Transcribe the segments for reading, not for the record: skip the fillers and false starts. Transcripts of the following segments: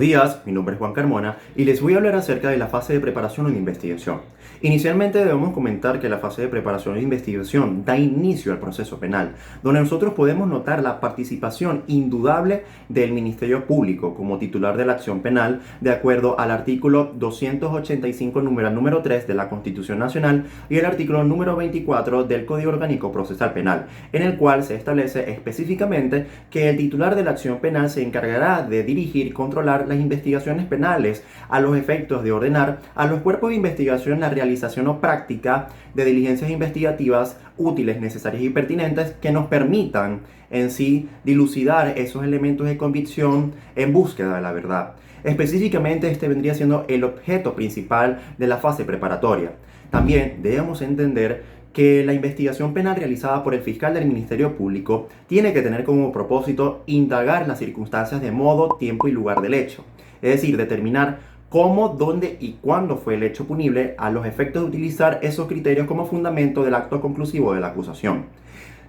Días, mi nombre es Juan Carmona y les voy a hablar acerca de la fase de preparación o de investigación. Inicialmente debemos comentar que la fase de preparación e investigación da inicio al proceso penal, donde nosotros podemos notar la participación indudable del Ministerio Público como titular de la acción penal, de acuerdo al artículo 285 número 3 de la Constitución Nacional y el artículo número 24 del Código Orgánico Procesal Penal, en el cual se establece específicamente que el titular de la acción penal se encargará de dirigir y controlar las investigaciones penales a los efectos de ordenar a los cuerpos de investigación la realización o práctica de diligencias investigativas útiles, necesarias y pertinentes que nos permitan en sí dilucidar esos elementos de convicción en búsqueda de la verdad. Específicamente este vendría siendo el objeto principal de la fase preparatoria. También debemos entender que la investigación penal realizada por el fiscal del Ministerio Público tiene que tener como propósito indagar las circunstancias de modo, tiempo y lugar del hecho. Es decir, determinar cómo, dónde y cuándo fue el hecho punible a los efectos de utilizar esos criterios como fundamento del acto conclusivo de la acusación.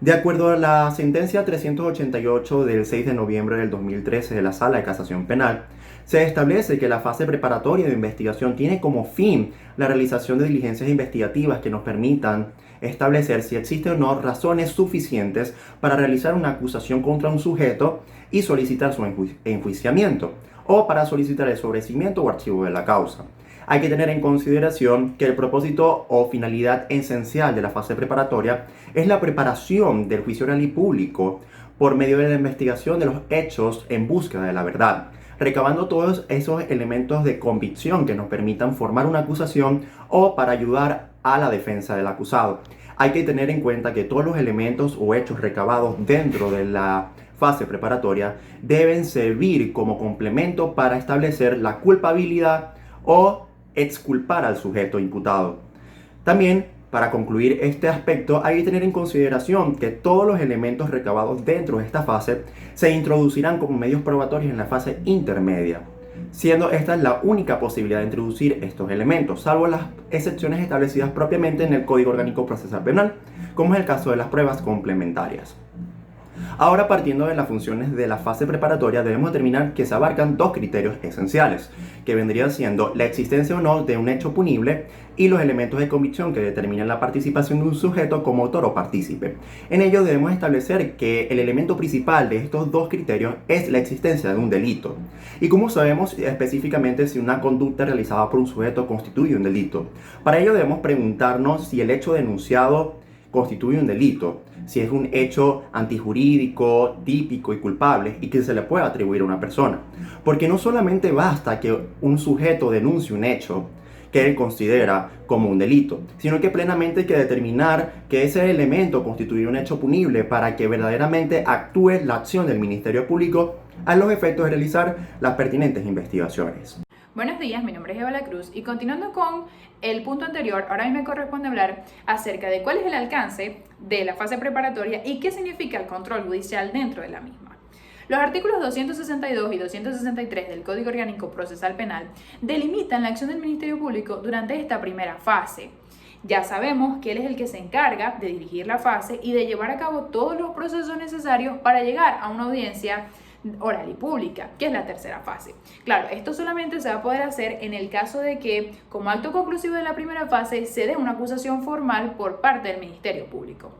De acuerdo a la sentencia 388 del 6 de noviembre del 2013 de la Sala de Casación Penal, se establece que la fase preparatoria de investigación tiene como fin la realización de diligencias investigativas que nos permitan establecer si existen o no razones suficientes para realizar una acusación contra un sujeto y solicitar su enjuiciamiento, o para solicitar el sobreseimiento o archivo de la causa. Hay que tener en consideración que el propósito o finalidad esencial de la fase preparatoria es la preparación del juicio oral y público por medio de la investigación de los hechos en búsqueda de la verdad, recabando todos esos elementos de convicción que nos permitan formar una acusación o para ayudar a la defensa del acusado. Hay que tener en cuenta que todos los elementos o hechos recabados dentro de la fase preparatoria deben servir como complemento para establecer la culpabilidad o exculpar al sujeto imputado. También, para concluir este aspecto, hay que tener en consideración que todos los elementos recabados dentro de esta fase se introducirán como medios probatorios en la fase intermedia, siendo esta la única posibilidad de introducir estos elementos, salvo las excepciones establecidas propiamente en el Código Orgánico Procesal Penal, como es el caso de las pruebas complementarias. Ahora, partiendo de las funciones de la fase preparatoria, debemos determinar que se abarcan dos criterios esenciales, que vendrían siendo la existencia o no de un hecho punible y los elementos de convicción que determinan la participación de un sujeto como autor o partícipe. En ello debemos establecer que el elemento principal de estos dos criterios es la existencia de un delito. ¿Y cómo sabemos específicamente si una conducta realizada por un sujeto constituye un delito? Para ello debemos preguntarnos si el hecho denunciado constituye un delito, si es un hecho antijurídico, típico y culpable y que se le puede atribuir a una persona. Porque no solamente basta que un sujeto denuncie un hecho que él considera como un delito, sino que plenamente hay que determinar que ese elemento constituye un hecho punible para que verdaderamente actúe la acción del Ministerio Público a los efectos de realizar las pertinentes investigaciones. Buenos días, mi nombre es Eva La Cruz y continuando con el punto anterior, ahora a mí me corresponde hablar acerca de cuál es el alcance de la fase preparatoria y qué significa el control judicial dentro de la misma. Los artículos 262 y 263 del Código Orgánico Procesal Penal delimitan la acción del Ministerio Público durante esta primera fase. Ya sabemos que él es el que se encarga de dirigir la fase y de llevar a cabo todos los procesos necesarios para llegar a una audiencia oral y pública, que es la tercera fase. Claro, esto solamente se va a poder hacer en el caso de que, como acto conclusivo de la primera fase, se dé una acusación formal por parte del Ministerio Público.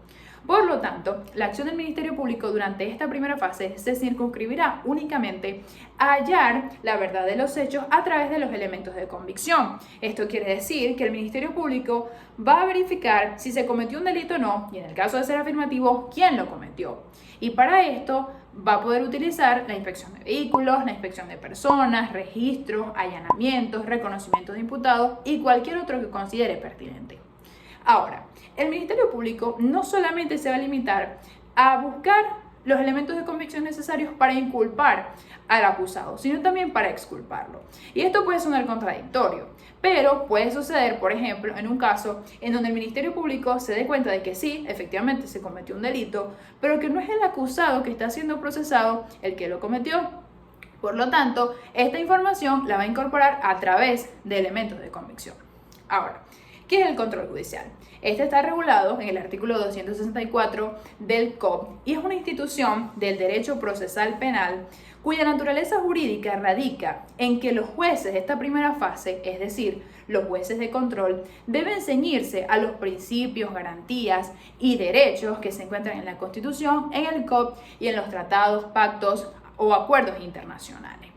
Por lo tanto, la acción del Ministerio Público durante esta primera fase se circunscribirá únicamente a hallar la verdad de los hechos a través de los elementos de convicción. Esto quiere decir que el Ministerio Público va a verificar si se cometió un delito o no, y en el caso de ser afirmativo, quién lo cometió. Y para esto va a poder utilizar la inspección de vehículos, la inspección de personas, registros, allanamientos, reconocimientos de imputados y cualquier otro que considere pertinente. Ahora, el Ministerio Público no solamente se va a limitar a buscar los elementos de convicción necesarios para inculpar al acusado, sino también para exculparlo. Y esto puede sonar contradictorio, pero puede suceder, por ejemplo, en un caso en donde el Ministerio Público se dé cuenta de que sí, efectivamente se cometió un delito, pero que no es el acusado que está siendo procesado el que lo cometió. Por lo tanto, esta información la va a incorporar a través de elementos de convicción. Ahora, ¿qué es el control judicial? Este está regulado en el artículo 264 del COP y es una institución del derecho procesal penal cuya naturaleza jurídica radica en que los jueces de esta primera fase, es decir, los jueces de control, deben ceñirse a los principios, garantías y derechos que se encuentran en la Constitución, en el COP y en los tratados, pactos o acuerdos internacionales.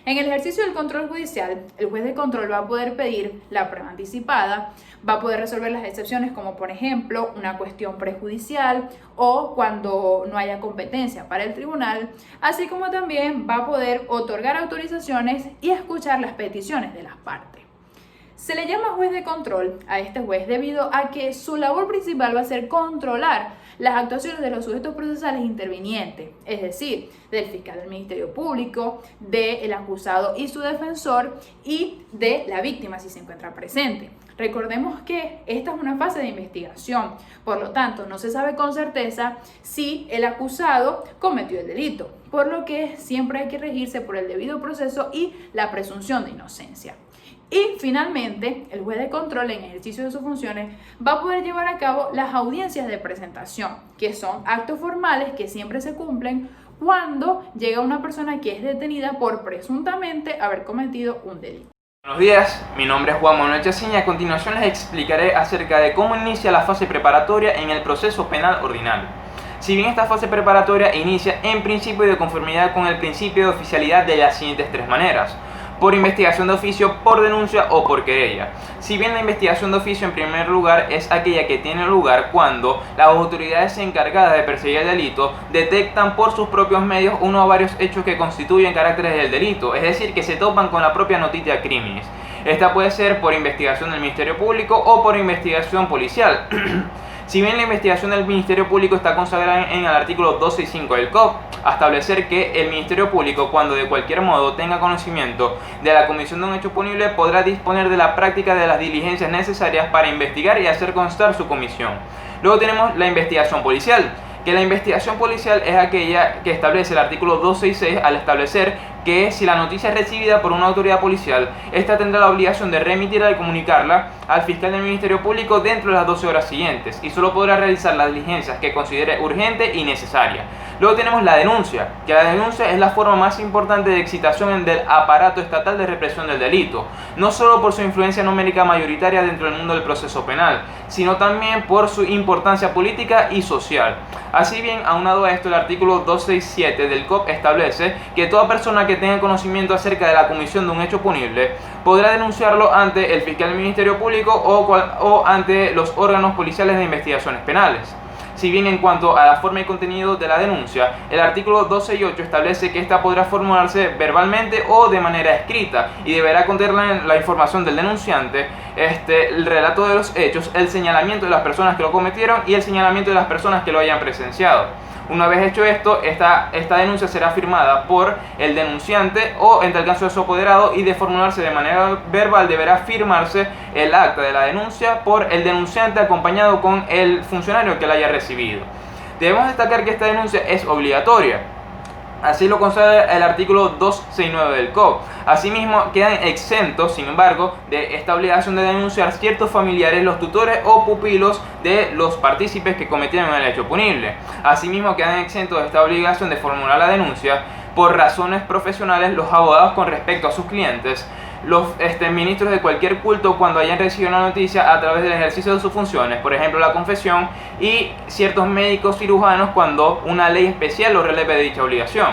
En el ejercicio del control judicial, el juez de control va a poder pedir la prueba anticipada, va a poder resolver las excepciones como por ejemplo una cuestión prejudicial o cuando no haya competencia para el tribunal, así como también va a poder otorgar autorizaciones y escuchar las peticiones de las partes. Se le llama juez de control a este juez debido a que su labor principal va a ser controlar las actuaciones de los sujetos procesales intervinientes, es decir, del fiscal del Ministerio Público, del acusado y su defensor y de la víctima si se encuentra presente. Recordemos que esta es una fase de investigación, por lo tanto no se sabe con certeza si el acusado cometió el delito, por lo que siempre hay que regirse por el debido proceso y la presunción de inocencia. Y finalmente, el juez de control en ejercicio de sus funciones va a poder llevar a cabo las audiencias de presentación, que son actos formales que siempre se cumplen cuando llega una persona que es detenida por presuntamente haber cometido un delito. Buenos días, mi nombre es Juan Manuel Chacín y a continuación les explicaré acerca de cómo inicia la fase preparatoria en el proceso penal ordinario. Si bien esta fase preparatoria inicia en principio y de conformidad con el principio de oficialidad de las siguientes tres maneras: por investigación de oficio, por denuncia o por querella. Si bien la investigación de oficio en primer lugar es aquella que tiene lugar cuando las autoridades encargadas de perseguir el delito detectan por sus propios medios uno o varios hechos que constituyen caracteres del delito, es decir, que se topan con la propia noticia criminis. Esta puede ser por investigación del Ministerio Público o por investigación policial. Si bien la investigación del Ministerio Público está consagrada en el artículo 265 del COP, a establecer que el Ministerio Público, cuando de cualquier modo tenga conocimiento de la comisión de un hecho punible, podrá disponer de la práctica de las diligencias necesarias para investigar y hacer constar su comisión. Luego tenemos la investigación policial, que la investigación policial es aquella que establece el artículo 266 al establecer que si la noticia es recibida por una autoridad policial, ésta tendrá la obligación de remitirla y comunicarla al fiscal del Ministerio Público dentro de las 12 horas siguientes y solo podrá realizar las diligencias que considere urgente y necesaria. Luego tenemos la denuncia, que la denuncia es la forma más importante de excitación del aparato estatal de represión del delito, no solo por su influencia numérica mayoritaria dentro del mundo del proceso penal, sino también por su importancia política y social. Así bien, aunado a esto, el artículo 267 del COP establece que toda persona que tenga conocimiento acerca de la comisión de un hecho punible podrá denunciarlo ante el fiscal del Ministerio Público o ante los órganos policiales de investigaciones penales. Si bien en cuanto a la forma y contenido de la denuncia, el artículo 268 establece que ésta podrá formularse verbalmente o de manera escrita y deberá contener la información del denunciante, el relato de los hechos, el señalamiento de las personas que lo cometieron y el señalamiento de las personas que lo hayan presenciado. Una vez hecho esto, esta denuncia será firmada por el denunciante o, en tal caso, de su apoderado, y de formularse de manera verbal deberá firmarse el acta de la denuncia por el denunciante acompañado con el funcionario que la haya recibido. Debemos destacar que esta denuncia es obligatoria. Así lo consagra el artículo 269 del COP. Asimismo, quedan exentos, sin embargo, de esta obligación de denunciar ciertos familiares, los tutores o pupilos de los partícipes que cometieron el hecho punible. Asimismo, quedan exentos de esta obligación de formular la denuncia por razones profesionales los abogados con respecto a sus clientes, los ministros de cualquier culto cuando hayan recibido una noticia a través del ejercicio de sus funciones, por ejemplo la confesión, y ciertos médicos cirujanos cuando una ley especial lo releve de dicha obligación.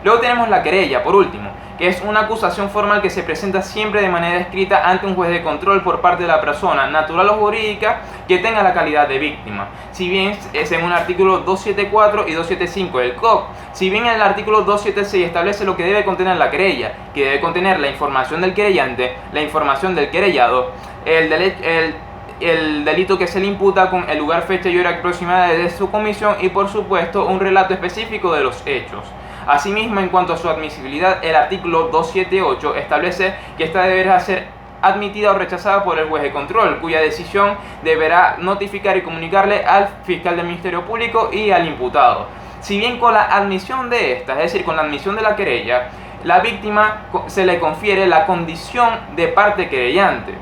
Luego tenemos la querella, por último, que es una acusación formal que se presenta siempre de manera escrita ante un juez de control por parte de la persona, natural o jurídica, que tenga la calidad de víctima. Si bien según el artículo 274 y 275 del COP, si bien el artículo 276 establece lo que debe contener la querella, que debe contener la información del querellante, la información del querellado, el delito que se le imputa con el lugar, fecha y hora aproximada de su comisión y, por supuesto, un relato específico de los hechos. Asimismo, en cuanto a su admisibilidad, el artículo 278 establece que esta deberá ser admitida o rechazada por el juez de control, cuya decisión deberá notificar y comunicarle al fiscal del Ministerio Público y al imputado. Si bien con la admisión de esta, es decir, con la admisión de la querella, la víctima se le confiere la condición de parte querellante.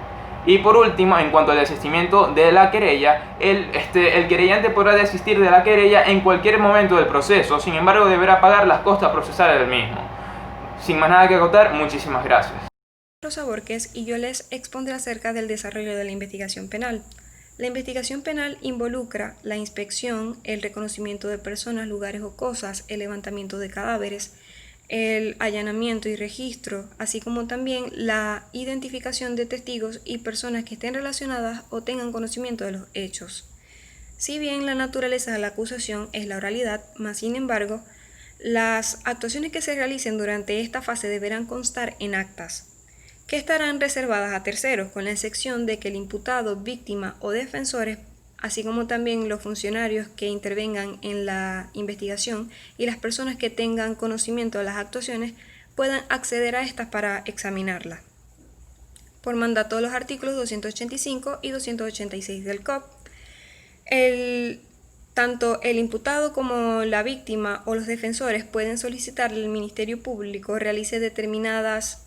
Y por último, en cuanto al desistimiento de la querella, el querellante podrá desistir de la querella en cualquier momento del proceso, sin embargo deberá pagar las costas procesales del mismo. Sin más nada que acotar, muchísimas gracias. Rosa Borges y yo les expondré acerca del desarrollo de la investigación penal. La investigación penal involucra la inspección, el reconocimiento de personas, lugares o cosas, el levantamiento de cadáveres, el allanamiento y registro, así como también la identificación de testigos y personas que estén relacionadas o tengan conocimiento de los hechos. Si bien la naturaleza de la acusación es la oralidad, más sin embargo, las actuaciones que se realicen durante esta fase deberán constar en actas, que estarán reservadas a terceros, con la excepción de que el imputado, víctima o defensores, así como también los funcionarios que intervengan en la investigación y las personas que tengan conocimiento de las actuaciones, puedan acceder a estas para examinarlas. Por mandato de los artículos 285 y 286 del COP, tanto el imputado como la víctima o los defensores pueden solicitarle al Ministerio Público realice determinadas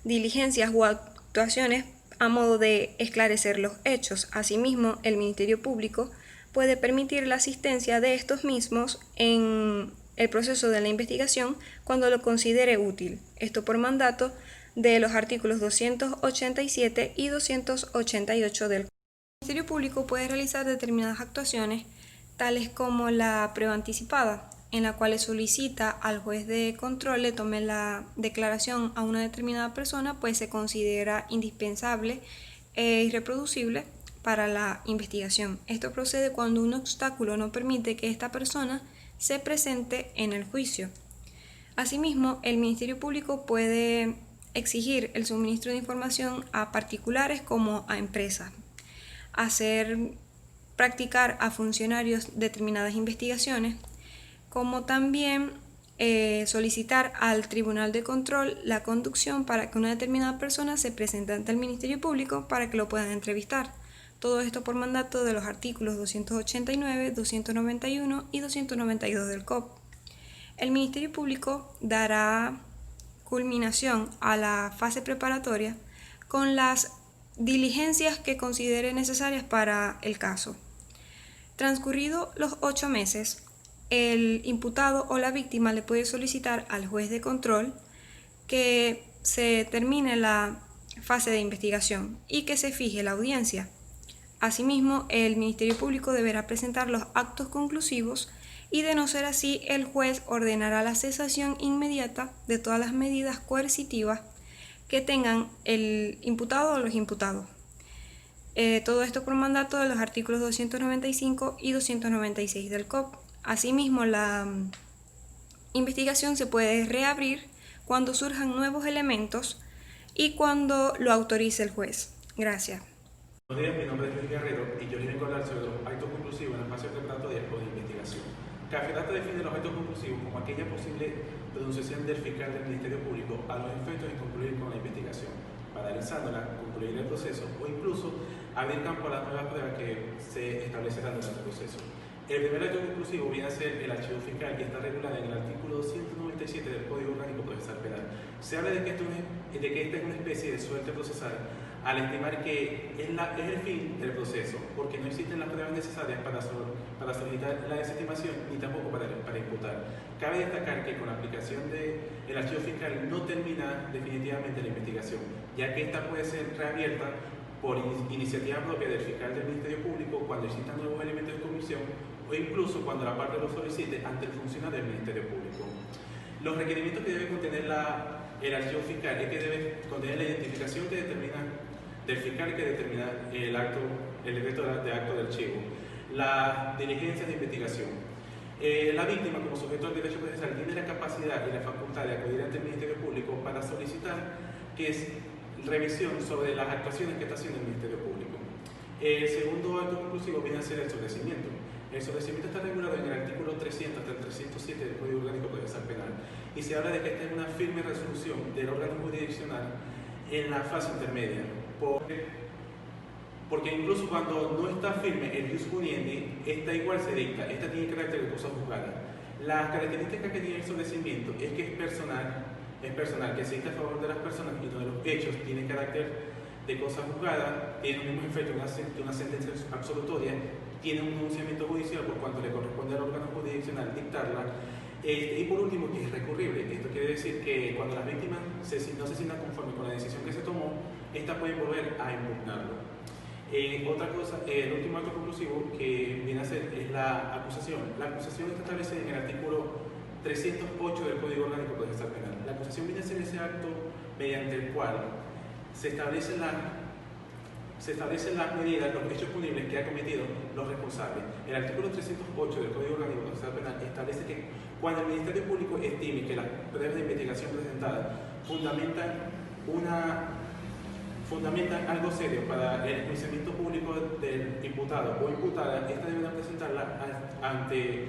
diligencias o actuaciones a modo de esclarecer los hechos. Asimismo, el Ministerio Público puede permitir la asistencia de estos mismos en el proceso de la investigación cuando lo considere útil. Esto por mandato de los artículos 287 y 288 del Código. El Ministerio Público puede realizar determinadas actuaciones, tales como la prueba anticipada, en la cual solicita al juez de control le tome la declaración a una determinada persona, pues se considera indispensable e irreproducible para la investigación. Esto procede cuando un obstáculo no permite que esta persona se presente en el juicio. Asimismo, el Ministerio Público puede exigir el suministro de información a particulares como a empresas, practicar a funcionarios determinadas investigaciones, como también solicitar al Tribunal de Control la conducción para que una determinada persona se presente ante el Ministerio Público para que lo puedan entrevistar. Todo esto por mandato de los artículos 289, 291 y 292 del COP. El Ministerio Público dará culminación a la fase preparatoria con las diligencias que considere necesarias para el caso. Transcurridos los 8 meses, el imputado o la víctima le puede solicitar al juez de control que se termine la fase de investigación y que se fije la audiencia. Asimismo, el Ministerio Público deberá presentar los actos conclusivos y, de no ser así, el juez ordenará la cesación inmediata de todas las medidas coercitivas que tengan el imputado o los imputados. Todo esto por mandato de los artículos 295 y 296 del COP. Asimismo, la investigación se puede reabrir cuando surjan nuevos elementos y cuando lo autorice el juez. Gracias. Buenos días, mi nombre es Luis Guerrero y yo les vengo a hablar sobre los actos conclusivos en la fase preparatoria o de investigación. CAFENATA define los actos conclusivos como aquella posible pronunciación del fiscal del Ministerio Público a los efectos de concluir con la investigación, paralizándola, concluir el proceso o incluso abrir campo a las nuevas pruebas que se establecerán durante el proceso. El primer acto conclusivo viene a ser el archivo fiscal, que está regulado en el artículo 197 del Código Orgánico Procesal Penal. Se habla de que esta es una especie de suerte procesal al estimar que es el fin del proceso, porque no existen las pruebas necesarias para solicitar la desestimación ni tampoco para imputar. Cabe destacar que con la aplicación del archivo fiscal no termina definitivamente la investigación, ya que esta puede ser reabierta por iniciativa propia del fiscal del Ministerio Público cuando existan nuevos elementos de comisión o incluso cuando la parte lo solicite ante el funcionario del Ministerio Público. Los requerimientos que debe contener el archivo fiscal es que debe contener la identificación del fiscal que determina el decreto de acto de archivo, las diligencias de investigación. La víctima, como sujeto del derecho procesal, tiene la capacidad y la facultad de acudir ante el Ministerio Público para solicitar que es revisión sobre las actuaciones que está haciendo el Ministerio Público. El segundo acto conclusivo viene a ser el sobrecimiento. El sobrecimiento está regulado en el artículo 300 hasta el 307 del Código Orgánico Procesal Penal y se habla de que esta es una firme resolución del órgano jurisdiccional en la fase intermedia, porque incluso cuando no está firme el jus puniendi, esta igual se dicta, esta tiene carácter de cosa juzgada. Las características que tiene el sobrecimiento es que es personal, que se dicta a favor de las personas y no de los hechos, tiene carácter de cosa juzgada, tiene un mismo efecto de una sentencia absolutoria, tiene un pronunciamiento judicial por cuanto le corresponde al órgano jurisdiccional dictarla, Y por último, que es recurrible. Esto quiere decir que cuando las víctimas no se sientan conformes con la decisión que se tomó, esta pueden volver a impugnarlo. Otra cosa, el último acto conclusivo que viene a ser es la acusación. La acusación está establecida en el artículo 308 del Código Orgánico Procesal Penal. La acusación viene a ser ese acto mediante el cual se establecen las medidas, los hechos punibles que ha cometido los responsables. El artículo 308 del Código Orgánico Procesal Penal establece que cuando el Ministerio Público estime que las pruebas de investigación presentadas fundamentan algo serio para el enjuiciamiento público del imputado o imputada, esta deberá presentarla ante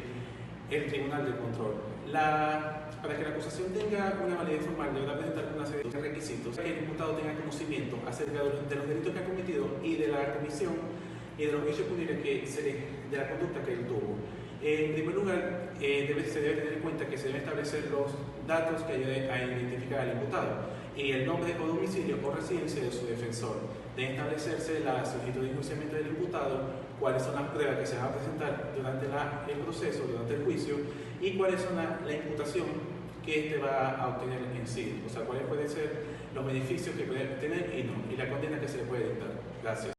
el Tribunal de Control. Para que la acusación tenga una validez formal, deberá presentar una serie de requisitos para que el imputado tenga conocimiento acerca de los delitos que ha cometido y de la comisión y de los hechos punibles de la conducta que él tuvo. En primer lugar, se debe tener en cuenta que se deben establecer los datos que ayuden a identificar al imputado y el nombre o domicilio o residencia de su defensor. Debe establecerse la solicitud de enjuiciamiento del imputado, cuáles son las pruebas que se van a presentar durante el proceso, durante el juicio, y cuáles son la imputación que éste va a obtener en sí. O sea, cuáles pueden ser los beneficios que puede obtener y la condena que se le puede dictar. Gracias.